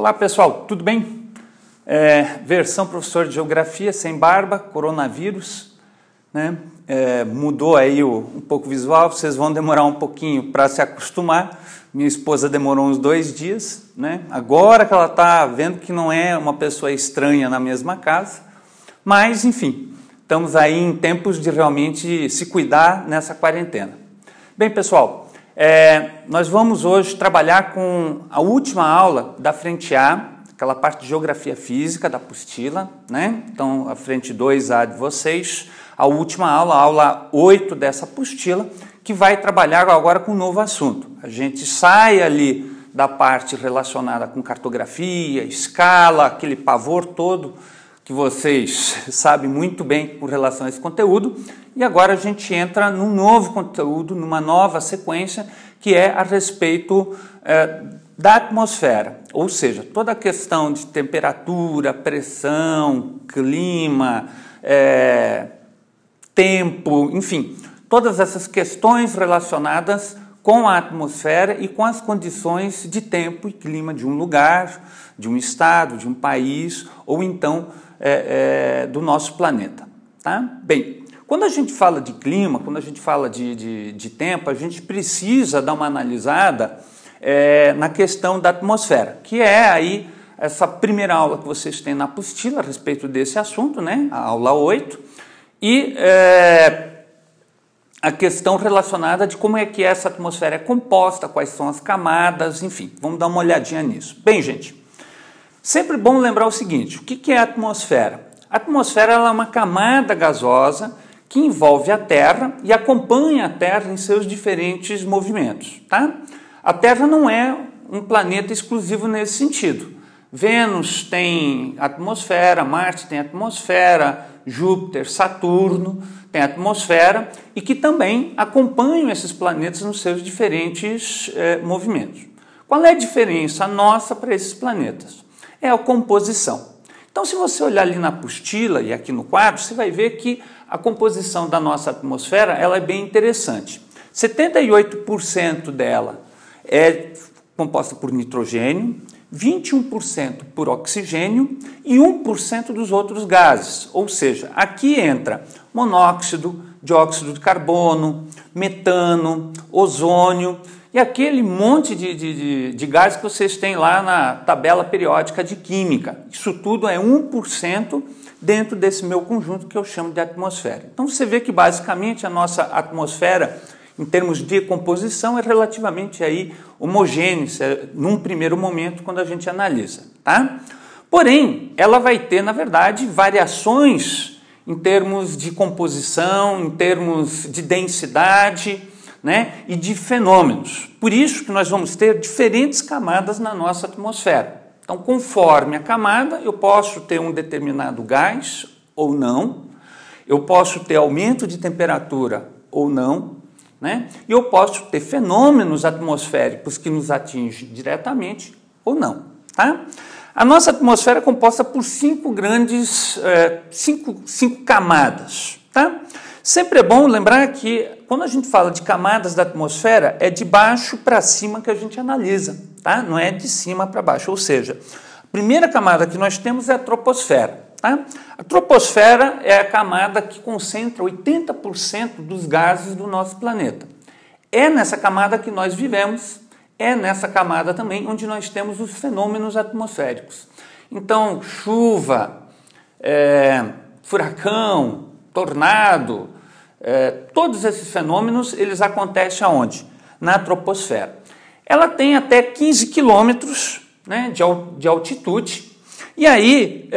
Olá pessoal, tudo bem? Versão professor de geografia sem barba, coronavírus, né? Mudou aí um pouco o visual, vocês vão demorar um pouquinho para se acostumar. Minha esposa demorou uns 2 dias, né? Agora que ela está vendo que não é uma pessoa estranha na mesma casa, mas enfim, estamos aí em tempos de realmente se cuidar nessa quarentena. Bem pessoal, nós vamos hoje trabalhar com a última aula da frente A, aquela parte de geografia física da apostila, né? Então, a frente 2A de vocês, a última aula, a aula 8 dessa apostila, que vai trabalhar agora com um novo assunto. A gente sai ali da parte relacionada com cartografia, escala, aquele pavor todo que vocês sabem muito bem com relação a esse conteúdo, e agora a gente entra num novo conteúdo, numa nova sequência, que é a respeito da atmosfera, ou seja, toda a questão de temperatura, pressão, clima, tempo, enfim, todas essas questões relacionadas com a atmosfera e com as condições de tempo e clima de um lugar, de um estado, de um país, ou então do nosso planeta. Tá? Bem, quando a gente fala de clima, quando a gente fala de tempo, a gente precisa dar uma analisada na questão da atmosfera, que é aí essa primeira aula que vocês têm na apostila a respeito desse assunto, né? A aula 8, e a questão relacionada de como é que essa atmosfera é composta, quais são as camadas, enfim, vamos dar uma olhadinha nisso. Bem, gente, sempre bom lembrar o seguinte, o que é a atmosfera? A atmosfera ela é uma camada gasosa que envolve a Terra e acompanha a Terra em seus diferentes movimentos, tá? A Terra não é um planeta exclusivo nesse sentido. Vênus tem atmosfera, Marte tem atmosfera, Júpiter, Saturno tem atmosfera e que também acompanham esses planetas nos seus diferentes movimentos. Qual é a diferença nossa para esses planetas? É a composição. Então, se você olhar ali na apostila e aqui no quadro, você vai ver que a composição da nossa atmosfera ela é bem interessante. 78% dela é composta por nitrogênio, 21% por oxigênio e 1% dos outros gases. Ou seja, aqui entra monóxido, dióxido de carbono, metano, ozônio e aquele monte de gases que vocês têm lá na tabela periódica de química. Isso tudo é 1% dentro desse meu conjunto que eu chamo de atmosfera. Então você vê que basicamente a nossa atmosfera, em termos de composição, é relativamente aí homogênea, num primeiro momento, quando a gente analisa. Tá? Porém, ela vai ter, na verdade, variações em termos de composição, em termos de densidade, né, e de fenômenos. Por isso que nós vamos ter diferentes camadas na nossa atmosfera. Então, conforme a camada, eu posso ter um determinado gás ou não, eu posso ter aumento de temperatura ou não, né? E eu posso ter fenômenos atmosféricos que nos atingem diretamente ou não. Tá? A nossa atmosfera é composta por 5 camadas. Tá? Sempre é bom lembrar que quando a gente fala de camadas da atmosfera, é de baixo para cima que a gente analisa, tá? Não é de cima para baixo. Ou seja, a primeira camada que nós temos é a troposfera. Tá? A troposfera é a camada que concentra 80% dos gases do nosso planeta. É nessa camada que nós vivemos, é nessa camada também onde nós temos os fenômenos atmosféricos. Então, chuva, furacão, tornado, todos esses fenômenos, eles acontecem aonde? Na troposfera. Ela tem até 15 quilômetros, né, de altitude, e aí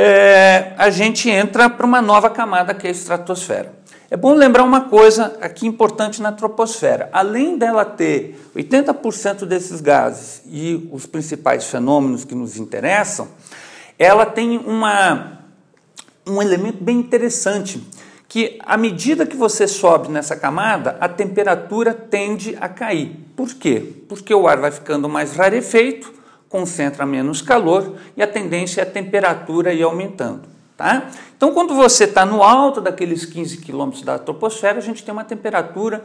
a gente entra para uma nova camada que é a estratosfera. É bom lembrar uma coisa aqui importante na troposfera. Além dela ter 80% desses gases e os principais fenômenos que nos interessam, ela tem um elemento bem interessante, que à medida que você sobe nessa camada, a temperatura tende a cair. Por quê? Porque o ar vai ficando mais rarefeito, concentra menos calor e a tendência é a temperatura ir aumentando. Tá? Então, quando você está no alto daqueles 15 quilômetros da troposfera, a gente tem uma temperatura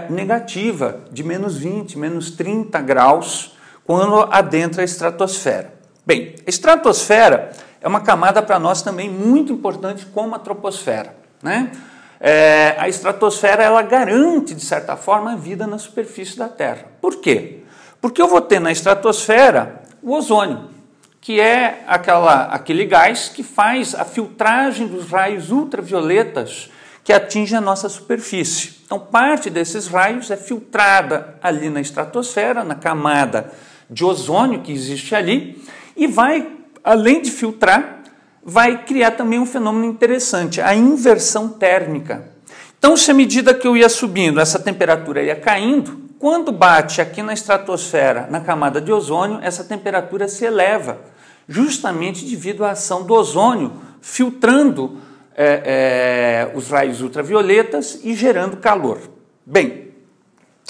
negativa de -20, -30 graus, quando adentra a estratosfera. Bem, a estratosfera é uma camada para nós também muito importante como a troposfera, né? A estratosfera, ela garante, de certa forma, a vida na superfície da Terra. Por quê? Porque eu vou ter na estratosfera o ozônio, que é aquele gás que faz a filtragem dos raios ultravioletas que atingem a nossa superfície. Então, parte desses raios é filtrada ali na estratosfera, na camada de ozônio que existe ali, e vai, além de filtrar, vai criar também um fenômeno interessante, a inversão térmica. Então, se à medida que eu ia subindo, essa temperatura ia caindo, quando bate aqui na estratosfera, na camada de ozônio, essa temperatura se eleva, justamente devido à ação do ozônio, filtrando os raios ultravioletas e gerando calor. Bem,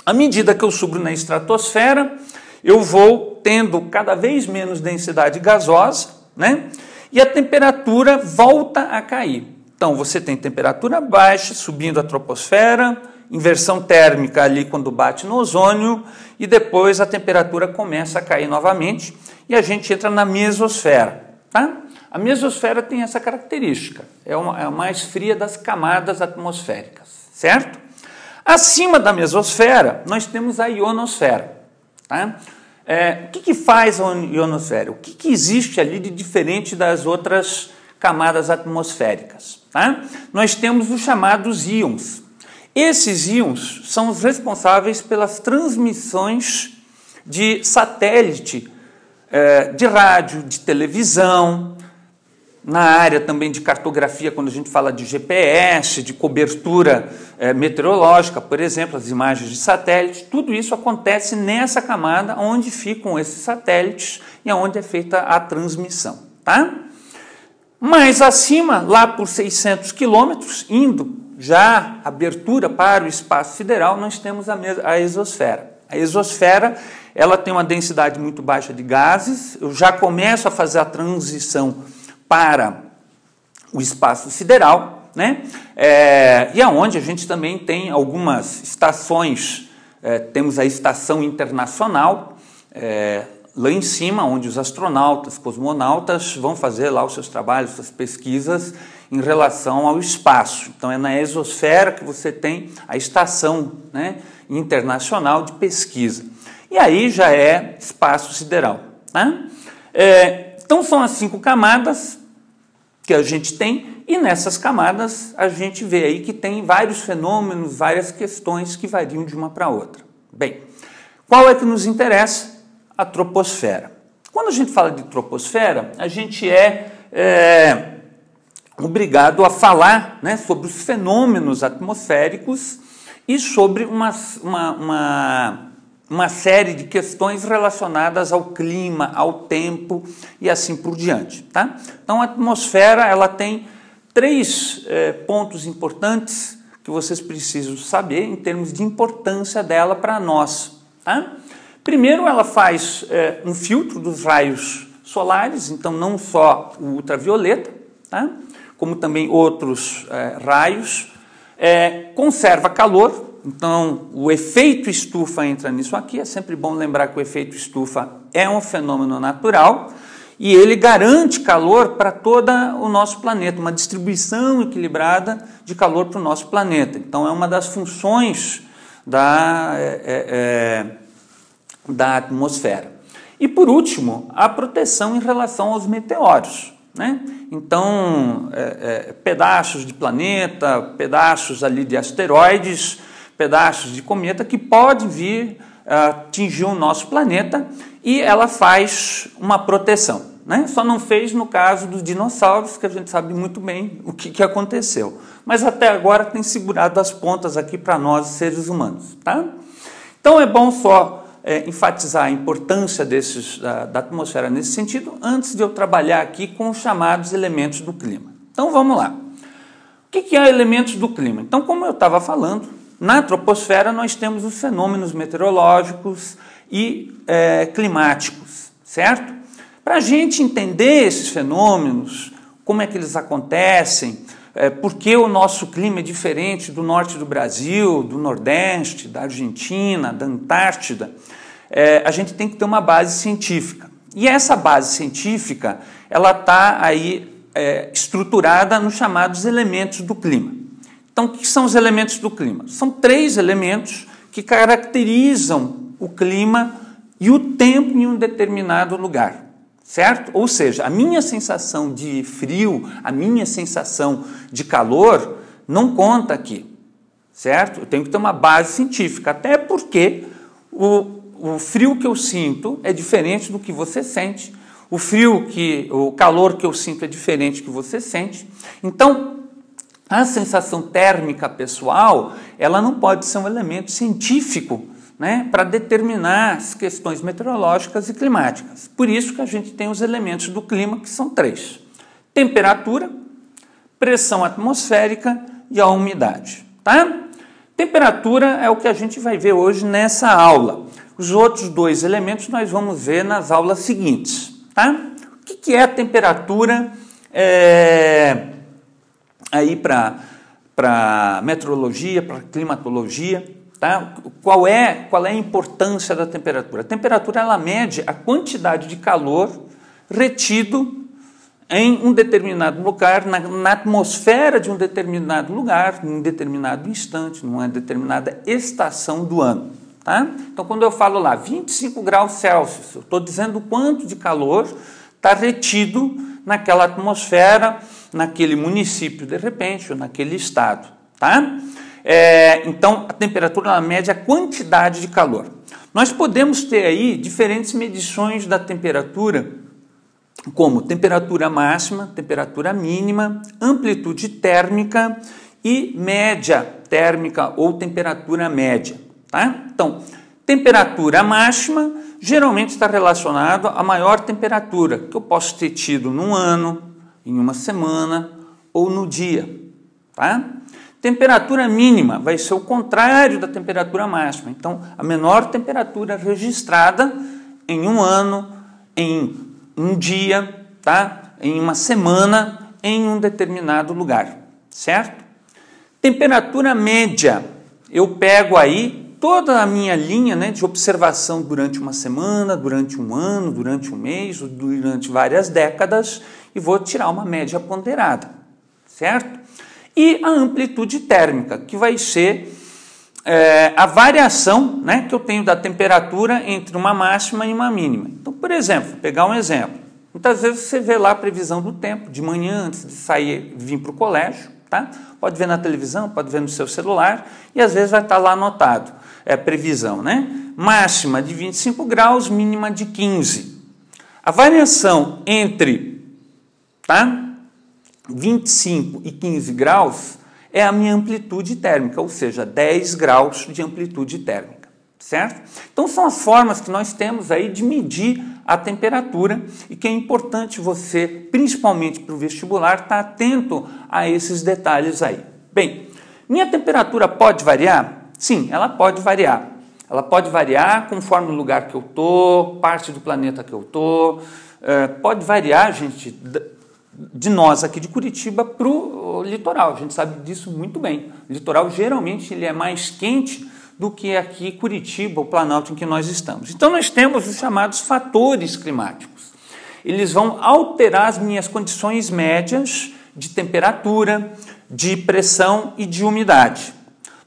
à medida que eu subo na estratosfera, eu vou tendo cada vez menos densidade gasosa, né? E a temperatura volta a cair. Então, você tem temperatura baixa, subindo a troposfera, inversão térmica ali quando bate no ozônio, e depois a temperatura começa a cair novamente, e a gente entra na mesosfera, tá? A mesosfera tem essa característica, é a mais fria das camadas atmosféricas, certo? Acima da mesosfera, nós temos a ionosfera, tá? O que faz a ionosfera? O que existe ali de diferente das outras camadas atmosféricas? Tá? Nós temos os chamados íons. Esses íons são os responsáveis pelas transmissões de satélite, de rádio, de televisão, na área também de cartografia, quando a gente fala de GPS, de cobertura meteorológica, por exemplo, as imagens de satélite, tudo isso acontece nessa camada onde ficam esses satélites e onde é feita a transmissão, tá? Mais acima, lá por 600 quilômetros, indo já abertura para o espaço sideral, nós temos a exosfera. A exosfera, ela tem uma densidade muito baixa de gases, eu já começo a fazer a transição para o espaço sideral, né? E aonde a gente também tem algumas estações, temos a Estação Internacional, lá em cima, onde os astronautas, cosmonautas vão fazer lá os seus trabalhos, suas pesquisas em relação ao espaço. Então é na exosfera que você tem a Estação, né, Internacional de Pesquisa. E aí já é espaço sideral, né? Então são as 5 camadas que a gente tem, e nessas camadas a gente vê aí que tem vários fenômenos, várias questões que variam de uma para outra. Bem, qual é que nos interessa? A troposfera. Quando a gente fala de troposfera, a gente é obrigado a falar, né, sobre os fenômenos atmosféricos e sobre uma série de questões relacionadas ao clima, ao tempo e assim por diante, tá? Então, a atmosfera, ela tem 3 pontos importantes que vocês precisam saber em termos de importância dela para nós, tá? Primeiro, ela faz um filtro dos raios solares, então não só o ultravioleta, tá? Como também outros raios, conserva calor. Então, o efeito estufa entra nisso aqui. É sempre bom lembrar que o efeito estufa é um fenômeno natural e ele garante calor para todo o nosso planeta, uma distribuição equilibrada de calor para o nosso planeta. Então, é uma das funções da atmosfera. E, por último, a proteção em relação aos meteoros, né? Então, pedaços de planeta, pedaços ali de asteroides, pedaços de cometa que podem vir atingir o nosso planeta e ela faz uma proteção, né? Só não fez no caso dos dinossauros, que a gente sabe muito bem o que aconteceu. Mas até agora tem segurado as pontas aqui para nós, seres humanos, tá? Então é bom só enfatizar a importância da atmosfera nesse sentido, antes de eu trabalhar aqui com os chamados elementos do clima. Então vamos lá. O que é elementos do clima? Então, como eu estava falando, na troposfera nós temos os fenômenos meteorológicos e climáticos, certo? Para a gente entender esses fenômenos, como é que eles acontecem, por que o nosso clima é diferente do norte do Brasil, do Nordeste, da Argentina, da Antártida, a gente tem que ter uma base científica. E essa base científica, ela está aí estruturada nos chamados elementos do clima. Então, o que são os elementos do clima? São 3 elementos que caracterizam o clima e o tempo em um determinado lugar, certo? Ou seja, a minha sensação de frio, a minha sensação de calor, não conta aqui, certo? Eu tenho que ter uma base científica, até porque o frio que eu sinto é diferente do que você sente, o calor que eu sinto é diferente do que você sente. Então, a sensação térmica pessoal, ela não pode ser um elemento científico, né, para determinar as questões meteorológicas e climáticas. Por isso que a gente tem os elementos do clima, que são 3. Temperatura, pressão atmosférica e a umidade. Tá? Temperatura é o que a gente vai ver hoje nessa aula. Os outros 2 elementos nós vamos ver nas aulas seguintes. Tá? O que é a temperatura aí para meteorologia, para climatologia? Tá? Qual é a importância da temperatura? A temperatura ela mede a quantidade de calor retido em um determinado lugar, na atmosfera de um determinado lugar, em um determinado instante, numa determinada estação do ano. Tá? Então, quando eu falo lá 25 graus Celsius, eu estou dizendo o quanto de calor está retido naquela atmosfera, naquele município, de repente, ou naquele estado. Tá? Então, a temperatura ela mede a quantidade de calor. Nós podemos ter aí diferentes medições da temperatura, como temperatura máxima, temperatura mínima, amplitude térmica e média térmica ou temperatura média. Tá? Então, temperatura máxima geralmente está relacionado à maior temperatura que eu posso ter tido num ano, em uma semana ou no dia. Tá? Temperatura mínima vai ser o contrário da temperatura máxima. Então, a menor temperatura registrada em um ano, em um dia, tá? Em uma semana, em um determinado lugar, certo? Temperatura média, eu pego aí toda a minha linha, né, de observação durante uma semana, durante um ano, durante um mês, durante várias décadas e vou tirar uma média ponderada, certo? E a amplitude térmica, que vai ser a variação, né, que eu tenho da temperatura entre uma máxima e uma mínima. Então, por exemplo, vou pegar um exemplo. Muitas vezes você vê lá a previsão do tempo, de manhã, antes de sair, vir para o colégio, tá? Pode ver na televisão, pode ver no seu celular, e às vezes vai estar lá anotado, previsão, né? Máxima de 25 graus, mínima de 15. A variação entre, tá, 25 e 15 graus é a minha amplitude térmica, ou seja, 10 graus de amplitude térmica, certo? Então são as formas que nós temos aí de medir a temperatura e que é importante você, principalmente para o vestibular, estar atento a esses detalhes aí. Bem, minha temperatura pode variar? Sim, ela pode variar. Ela pode variar conforme o lugar que eu estou, parte do planeta que eu estou. Pode variar, gente, de nós aqui de Curitiba para o litoral. A gente sabe disso muito bem. O litoral geralmente ele é mais quente do que aqui Curitiba, o Planalto em que nós estamos. Então nós temos os chamados fatores climáticos. Eles vão alterar as minhas condições médias de temperatura, de pressão e de umidade.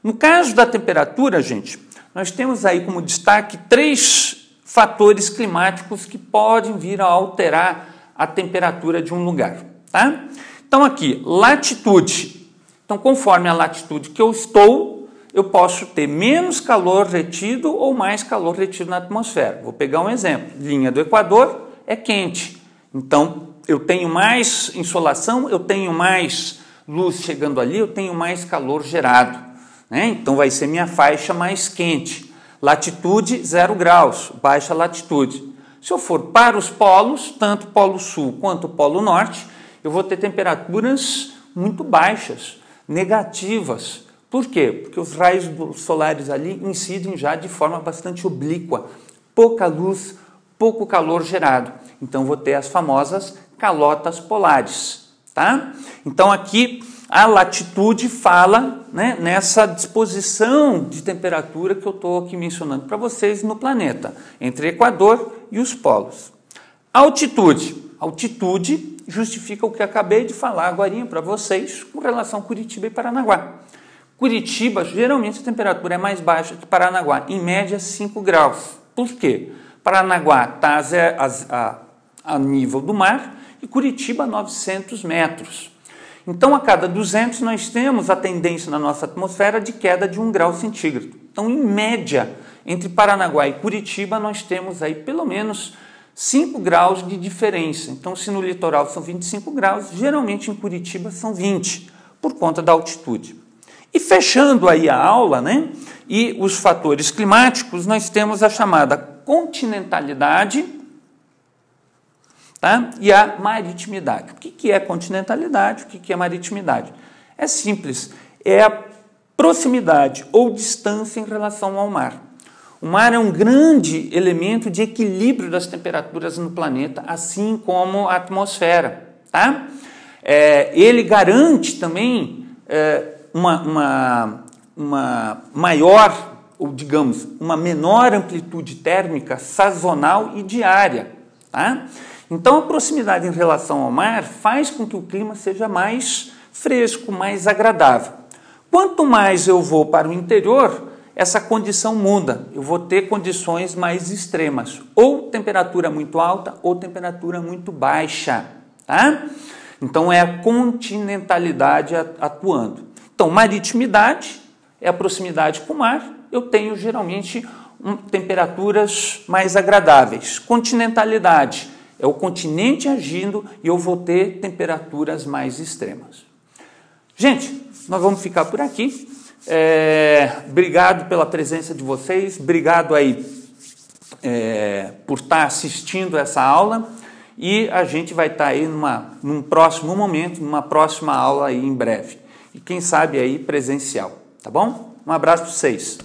No caso da temperatura, gente, nós temos aí como destaque 3 fatores climáticos que podem vir a alterar a temperatura de um lugar. Tá? Então aqui, latitude. Então conforme a latitude que eu estou, eu posso ter menos calor retido ou mais calor retido na atmosfera. Vou pegar um exemplo. Linha do Equador é quente. Então eu tenho mais insolação, eu tenho mais luz chegando ali, eu tenho mais calor gerado. Né? Então vai ser minha faixa mais quente. Latitude 0 graus, baixa latitude. Se eu for para os polos, tanto o Polo Sul quanto o Polo Norte, eu vou ter temperaturas muito baixas, negativas. Por quê? Porque os raios solares ali incidem já de forma bastante oblíqua, pouca luz, pouco calor gerado. Então vou ter as famosas calotas polares. Tá? Então aqui a latitude fala, né, nessa disposição de temperatura que eu estou aqui mencionando para vocês no planeta, entre o Equador e os polos. Altitude. Altitude justifica o que acabei de falar agora para vocês com relação a Curitiba e Paranaguá. Curitiba, geralmente a temperatura é mais baixa que Paranaguá, em média 5 graus. Por quê? Paranaguá está a nível do mar e Curitiba a 900 metros. Então, a cada 200 nós temos a tendência na nossa atmosfera de queda de 1 grau centígrado. Então, em média, entre Paranaguá e Curitiba, nós temos aí pelo menos 5 graus de diferença. Então, se no litoral são 25 graus, geralmente em Curitiba são 20, por conta da altitude. E fechando aí a aula, né, e os fatores climáticos, nós temos a chamada continentalidade, tá, e a maritimidade. O que é continentalidade? O que é maritimidade? É simples, é a proximidade ou distância em relação ao mar. O mar é um grande elemento de equilíbrio das temperaturas no planeta, assim como a atmosfera. Tá? Ele garante também uma maior, ou digamos, uma menor amplitude térmica sazonal e diária. Tá? Então, a proximidade em relação ao mar faz com que o clima seja mais fresco, mais agradável. Quanto mais eu vou para o interior, essa condição muda. Eu vou ter condições mais extremas, ou temperatura muito alta ou temperatura muito baixa. Tá? Então, é a continentalidade atuando. Então, maritimidade é a proximidade com o mar. Eu tenho, geralmente, temperaturas mais agradáveis. Continentalidade é o continente agindo e eu vou ter temperaturas mais extremas. Gente, nós vamos ficar por aqui. Obrigado pela presença de vocês, obrigado aí por estar assistindo essa aula e a gente vai estar aí num próximo momento, numa próxima aula aí em breve. E quem sabe aí presencial, tá bom? Um abraço para vocês.